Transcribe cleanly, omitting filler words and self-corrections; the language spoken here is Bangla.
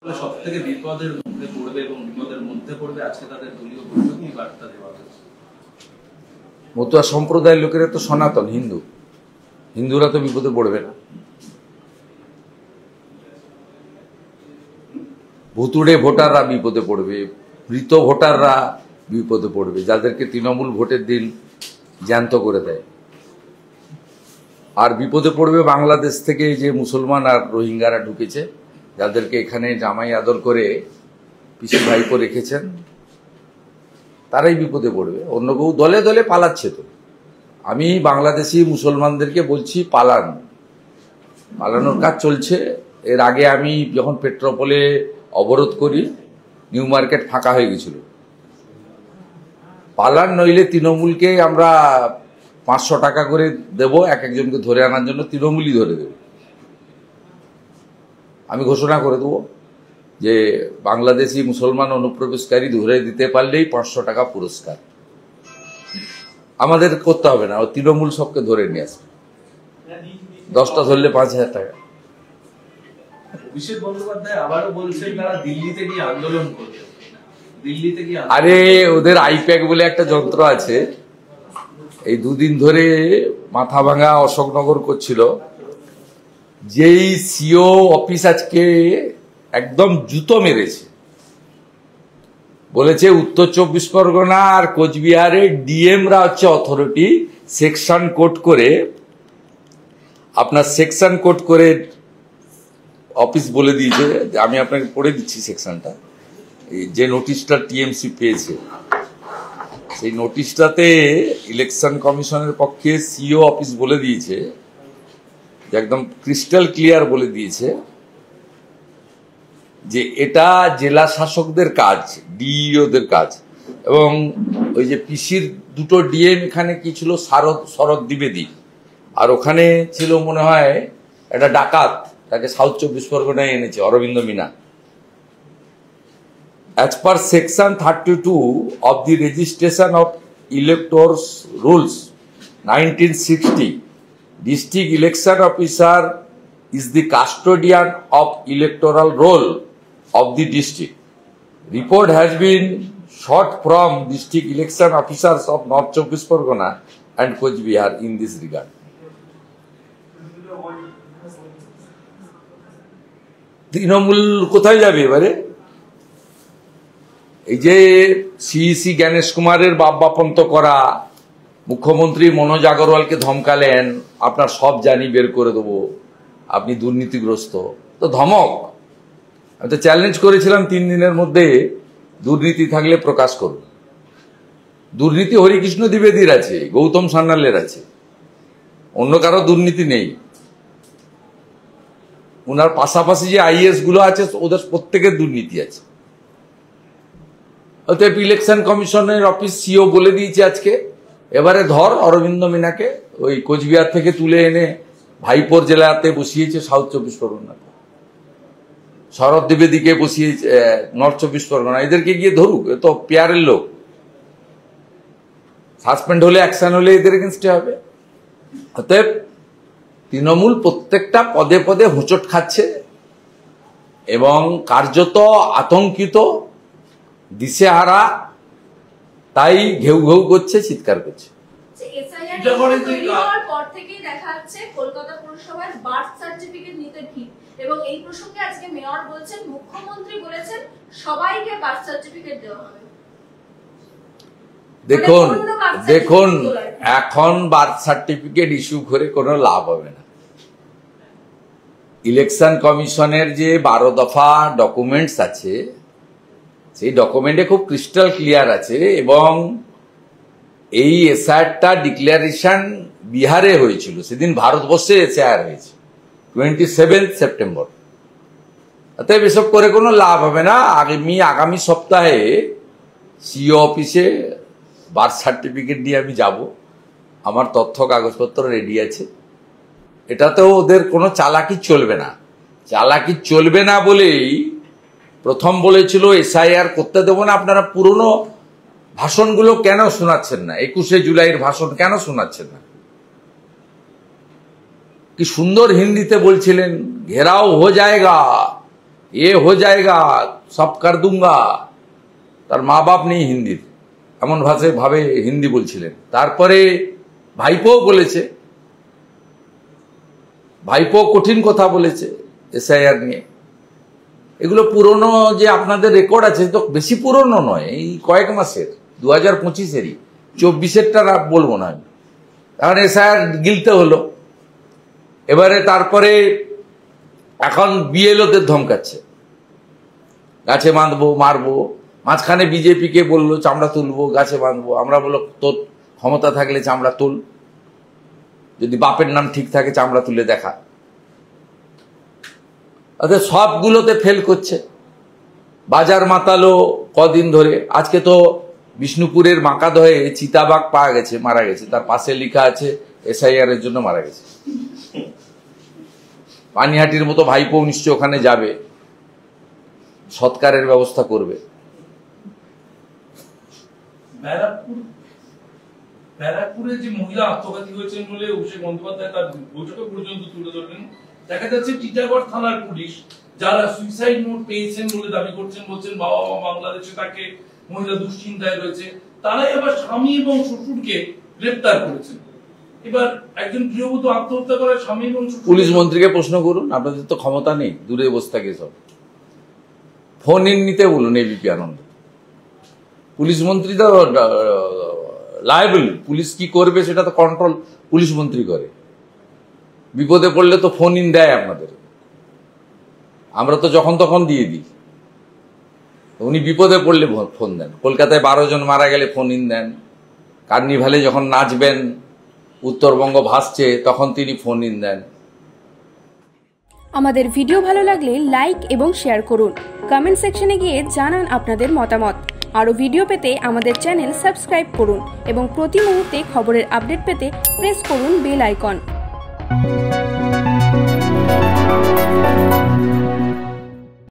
সবথেকে বিপদের মধ্যে পড়বে এবং বিপদের মধ্যে পড়বে আজকে তাদের দলীয় বৈঠকে এই বার্তা দেওয়া হয়েছে। মতুয়া সম্প্রদায়ের লোকেরা তো সনাতন হিন্দু, হিন্দুরা তো বিপদে পড়বে না। ভুতুড়ে ভোটাররা বিপদে পড়বে, মৃত ভোটাররা বিপদে পড়বে, যাদেরকে তৃণমূল ভোটের দিন জ্যান্ত করে দেয়। আর বিপদে পড়বে বাংলাদেশ থেকে যে মুসলমান আর রোহিঙ্গারা ঢুকেছে, যাদেরকে এখানে জামাই আদর করে পিসি ভাইপো রেখেছেন, তারাই বিপদে পড়বে। অন্য কেউ দলে দলে পালাচ্ছে। তো আমি বাংলাদেশি মুসলমানদেরকে বলছি পালানোর কাজ চলছে। এর আগে আমি যখন পেট্রোপোলে অবরোধ করি, নিউ মার্কেট ফাঁকা হয়ে গেছিল। পালান, নইলে তৃণমূলকে আমরা 500 টাকা করে দেব একজনকে ধরে আনার জন্য, তৃণমূলই ধরে দেব। আমি ঘোষণা করে দেবো যে বাংলাদেশি মুসলমান অনুপ্রবেশকারী ধরে দিতে পারলেই 500 টাকা পুরস্কার। আমাদের করতে হবে না, ও তৃণমূল সবকে ধরে নিয়ে আসবে। 10টা ধরলে 5000 টাকা। অভিষেক বন্দ্যোপাধ্যায় আবারও বলছেন তারা দিল্লিতে গিয়ে আন্দোলন করবে। দিল্লিতে গিয়ে আরে ওদের আইপ্যাক বলে একটা যন্ত্র আছে, এই দুদিন ধরে মাথা ভাঙা অশোকনগর করছিল। যেই সিও অফিস আজকে একদম জুতো মেরেছে, বলেছে উত্তর 24 পরগনা আর কোচবিহারের ডিএমরা হচ্ছে অথরিটি। সেকশন কোড করে অফিস বলে দিয়েছে। আমি আপনাকে পড়ে দিচ্ছি সেকশনটা, যে নোটিশটা টিএমসি পেয়েছে। সেই নোটিশটাতে ইলেকশন কমিশনের পক্ষে সিও অফিস বলে দিয়েছে, যে একদম ক্রিস্টাল ক্লিয়ার বলে দিয়েছে যে এটা জেলা শাসকদের কাজ, ডিইওদের কাজ। এবং ওই যে পিসির দুটো ডিএম এখানে কি ছিল, শরৎ দ্বিবেদী, আর ওখানে ছিল মনে হয় একটা ডাকাত, তাকে সাউথ 24 পরগনায় এনেছে, Aurobindo Mina. As per section 32 of the registration of electors rules 1960, district election officer is the custodian of electoral roll of the district. Report has been sought from district election officers of North 24 Pargana and Coach Bihar in this regard. Trinamool কোথায় যাবে এবারে? এই যে সিইসি জ্ঞানেশ কুমারের বাপ্পাপন্ত করা, মুখ্যমন্ত্রী মনোজ আগরওয়ালকে ধমকালেন, আপনার সব জানি বের করে দেবো, আপনি দুর্নীতিগ্রস্ত। তো ধমক। আমি তো চ্যালেঞ্জ করেছিলাম 3 দিনের মধ্যে দুর্নীতি থাকলে প্রকাশ করব। দুর্নীতি হরিকৃষ্ণ দ্বিবেদীর আছে, গৌতম সান্যালের আছে, অন্য কারো দুর্নীতি নেই। ওনার পাশাপাশি যে আইএস গুলো আছে ওদের প্রত্যেকের দুর্নীতি আছে। অতএব ইলেকশন কমিশনের অফিস সিও বলে দিয়েছে আজকে, এবারে ধর অরবিন্দ মিনাকে ওই কোচবিহার থেকে তুলে এনে ভাইপোর জেলাতে বসিয়েছে সাউথ 24 পরগনাতে, শরৎ দ্বিবেদীকে বসিয়েছে নর্থ 24 পরগনা। এদেরকে গিয়ে ধরুক, এ তো পেয়ারের লোক। সাসপেন্ড হলে, অ্যাকশন হলে এদের এগেনস্টে হবে। অতএব তৃণমূল প্রত্যেকটা পদে পদে হোঁচট খাচ্ছে এবং কার্যত আতঙ্কিত, দিশেহারা, তাই ঘেউ ঘেউ করছে, চিৎকার করছে। কলকাতা পুরসভার বার্থ সার্টিফিকেট নিতে ভিড়, এবং এই প্রসঙ্গে আজকে মেয়র বলছেন, মুখ্যমন্ত্রী বলেছেন সবাইকে বার্থ সার্টিফিকেট দেওয়া হবে। দেখুন এখন বার্থ সার্টিফিকেট ইস্যু করে কোনো লাভ হবে না। ইলেকশন কমিশনের যে 12 দফা ডকুমেন্টস আছে, সেই ডকুমেন্টে খুব ক্রিস্টাল ক্লিয়ার আছে। এবং এই এসআইআরটা ডিক্লারেশন বিহারে হয়েছিল, সেদিন ভারতবর্ষে এসআইআর হয়েছে 27 সেপ্টেম্বর। অতএব এসব করে কোনো লাভ হবে না। আগামী সপ্তাহে সিও অফিসে বার্থ সার্টিফিকেট নিয়ে আমি যাব। আমার তথ্য কাগজপত্র রেডি আছে। এটাতেও ওদের কোনো চালাকি চলবে না। চালাকি চলবে না বলেই প্রথম বলেছিল এসআইআর করতে দেবো না। আপনারা পুরনো ভাষণগুলো কেন শোনাচ্ছেন না? 21শে জুলাইয়ের ভাষণ কেন শোনাচ্ছেন না? কি সুন্দর হিন্দিতে বলছিলেন, ঘেরাও হো জায়গা, এ হো জায়গা সব কর দুঙ্গা। তার মা বাপ নেই হিন্দির, এমন ভাবে হিন্দি বলছিলেন। তারপরে ভাইপো বলেছে, ভাইপো কঠিন কথা বলেছে এসআইআর নিয়ে। এগুলো পুরনো যে আপনাদের রেকর্ড আছে, তো বেশি পুরনো নয়, এই কয়েক মাসের, 2025-এরই, 24-এরটা বলবো না আমি। এখন এসআইআর গিলতে হলো। এবারে তারপরে এখন বিএলওদের ধমকাচ্ছে, গাছে বাঁধবো, মারবো। মাঝখানে বিজেপিকে বললো চামড়া তুলবো, গাছে বাঁধবো। আমরা বললো তোর ক্ষমতা থাকলে চামড়া তুল, যদি বাপের নাম ঠিক থাকে চামড়া তুলে দেখা। অর্থাৎ সবগুলোতে ফেল করছে। বাজার মাতালো কদিন ধরে। আজকে তো বিষ্ণুপুরের মাকাদহে চিতাবাঘ পাওয়া গেছে, মারা গেছে, তার পাশে লেখা আছে এসআইআর এর জন্য মারা গেছে। পানিহাটির মতো ভাইপো নিশ্চয় ওখানে যাবে, সৎকারের ব্যবস্থা করবে। ব্যারাকপুরে যে মহিলা আত্মঘাতী হয়েছেন বলে অভিষেক বন্দ্যোপাধ্যায় তার বৈঠকে পর্যন্ত তুলে ধরলেন। দেখা যাচ্ছে টিটাগড় থানার পুলিশ যারা সুইসাইড নোট পেয়েছেন বলে দাবি করছেন, বলছেন বাবা মা বাংলাদেশে থাকে, মহিলা দুশ্চিন্তায় রয়েছে, তারাই আবার স্বামী এবং শ্বশুরকে গ্রেপ্তার করেছেন। এবার একজন গৃহবধূ আত্মহত্যা করে স্বামী এবং পুলিশ মন্ত্রীকে প্রশ্ন করুন, আপনাদের তো ক্ষমতা নেই, দূরে বসে থাকে সব। ফোন ইন নিতে বলুন এবিপি আনন্দ। পুলিশ মন্ত্রী তো লায়াবল, পুলিশ কি করবে সেটা তো কন্ট্রোল পুলিশ মন্ত্রী করে। বিপদে পড়লে তো ফোন ইন দেয় আপনাদের, আমরা তো যখন তখন দিয়ে দিই। উনি বিপদে পড়লে ফোন দেন। কলকাতায় 12 জন মারা গেলে ফোন ইন দেন। কার্নিভালে যখন নাচবেন, উত্তরবঙ্গ ভাসছে, তখন তিনি ফোন ইন দেন। আমাদের ভিডিও ভালো লাগলে লাইক এবং শেয়ার করুন। কমেন্ট সেকশনে গিয়ে জানান আপনাদের মতামত। আরও ভিডিও পেতে আমাদের চ্যানেল সাবস্ক্রাইব করুন এবং প্রতি মুহূর্তে খবরের আপডেট পেতে প্রেস করুন বেল আইকন।